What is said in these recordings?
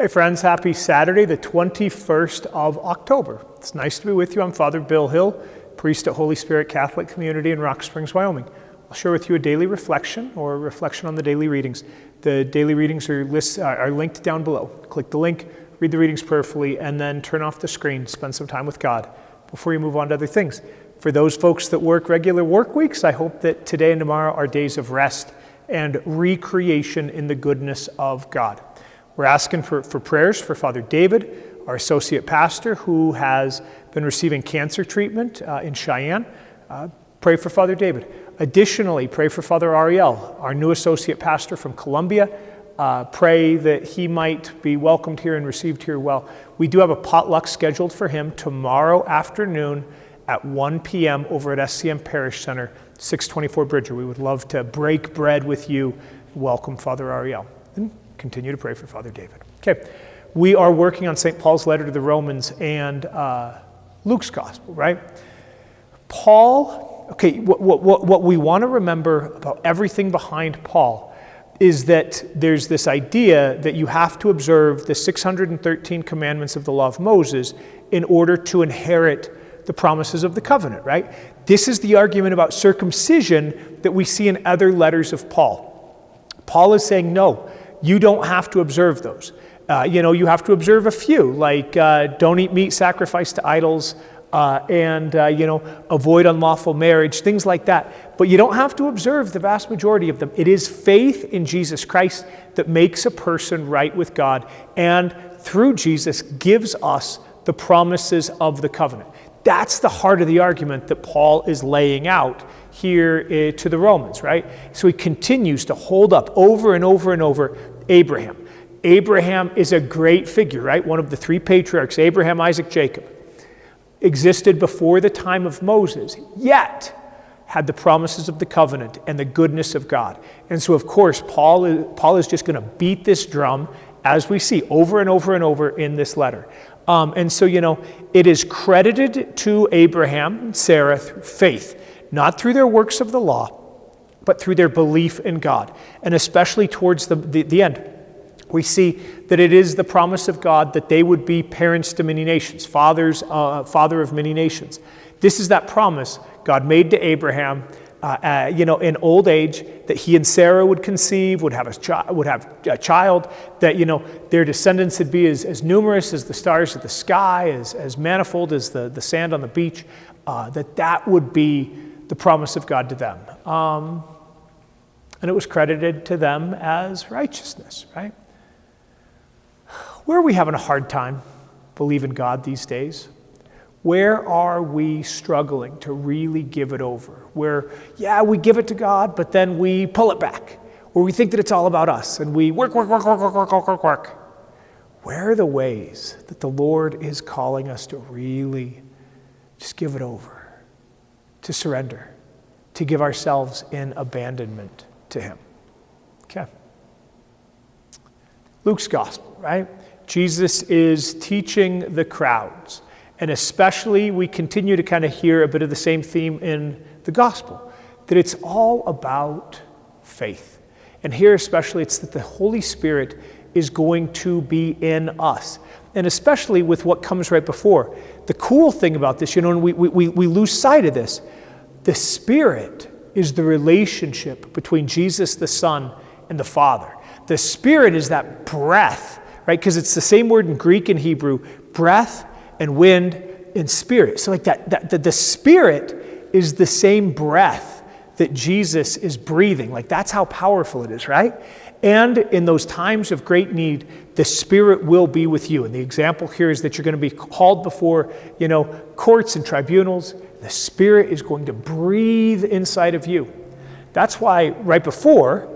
Hey friends, happy Saturday, the 21st of October. It's nice to be with you. I'm Father Bill Hill, priest at Holy Spirit Catholic Community in Rock Springs, Wyoming. I'll share with you a daily reflection or a reflection on the daily readings. The daily readings are linked down below. Click the link, read the readings prayerfully, and then turn off the screen, spend some time with God before you move on to other things. For those folks that work regular work weeks, I hope that today and tomorrow are days of rest and recreation in the goodness of God. We're asking for prayers for Father David, our associate pastor, who has been receiving cancer treatment in Cheyenne. Pray for Father David. Additionally, pray for Father Ariel, our new associate pastor from Colombia. Pray that he might be welcomed here and received here well. We do have a potluck scheduled for him tomorrow afternoon at 1 p.m. over at SCM Parish Center, 624 Bridger. We would love to break bread with you. Welcome Father Ariel. And continue to pray for Father David. Okay, we are working on St. Paul's letter to the Romans and Luke's gospel, right? Paul, okay, what we want to remember about everything behind Paul is that there's this idea that you have to observe the 613 commandments of the law of Moses in order to inherit the promises of the covenant, right? This is the argument about circumcision that we see in other letters of Paul. Paul is saying, no, you don't have to observe those. You have to observe a few, like don't eat meat sacrificed to idols, and avoid unlawful marriage, things like that. But you don't have to observe the vast majority of them. It is faith in Jesus Christ that makes a person right with God, and through Jesus gives us the promises of the covenant. That's the heart of the argument that Paul is laying out here to the Romans, right? So he continues to hold up over and over and over Abraham. Abraham is a great figure, right? One of the three patriarchs, Abraham, Isaac, Jacob, existed before the time of Moses, yet had the promises of the covenant and the goodness of God. And so, of course, Paul is just going to beat this drum, as we see over and over and over in this letter. It is credited to Abraham and Sarah through faith, not through their works of the law, but through their belief in God. And especially towards the end, we see that it is the promise of God that they would be parents to many nations, father of many nations. This is that promise God made to Abraham, in old age, that he and Sarah would conceive, would have a child, that their descendants would be as numerous as the stars of the sky, as manifold as the sand on the beach. That would be the promise of God to them. And it was credited to them as righteousness, right? Where are we having a hard time believing God these days? Where are we struggling to really give it over? Where, we give it to God, but then we pull it back. Or we think that it's all about us, and we work. Where are the ways that the Lord is calling us to really just give it over, to surrender, to give ourselves in abandonment to Him? Okay. Luke's gospel, right? Jesus is teaching the crowds. And especially, we continue to kind of hear a bit of the same theme in the gospel, that it's all about faith. And here especially, it's that the Holy Spirit is going to be in us. And especially with what comes right before. The cool thing about this, and we lose sight of this, the Spirit is the relationship between Jesus the Son and the Father. The Spirit is that breath, right? Because it's the same word in Greek and Hebrew, breath and wind and spirit. So like that the Spirit is the same breath that Jesus is breathing. Like that's how powerful it is, right? And in those times of great need, the Spirit will be with you. And the example here is that you're going to be called before, courts and tribunals. The Spirit is going to breathe inside of you. That's why right before,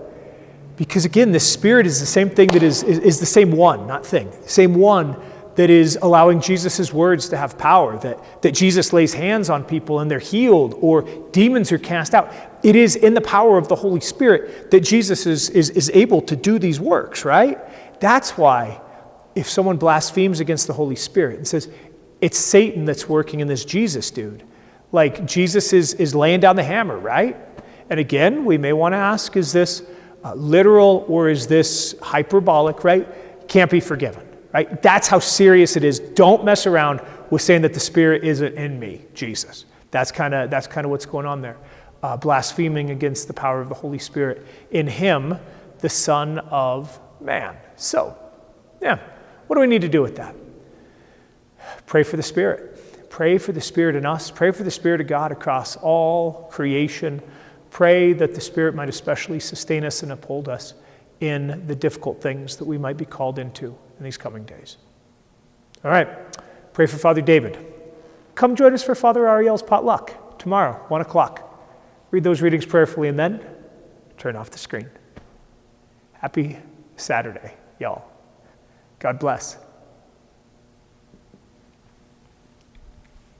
because again, the Spirit is the same thing that is the same one, not thing, same one that is allowing Jesus' words to have power, that Jesus lays hands on people and they're healed or demons are cast out. It is in the power of the Holy Spirit that Jesus is able to do these works, right? That's why if someone blasphemes against the Holy Spirit and says, it's Satan that's working in this Jesus dude, like Jesus is laying down the hammer, right? And again, we may want to ask, is this literal or is this hyperbolic, right? Can't be forgiven. right? That's how serious it is. Don't mess around with saying that the Spirit isn't in me, Jesus. That's kind of what's going on there. Blaspheming against the power of the Holy Spirit in him, the Son of Man. So, yeah, what do we need to do with that? Pray for the Spirit. Pray for the Spirit in us. Pray for the Spirit of God across all creation. Pray that the Spirit might especially sustain us and uphold us in the difficult things that we might be called into in these coming days. All right, pray for Father David. Come join us for Father Ariel's potluck tomorrow, 1 o'clock. Read those readings prayerfully and then turn off the screen. Happy Saturday, y'all. God bless.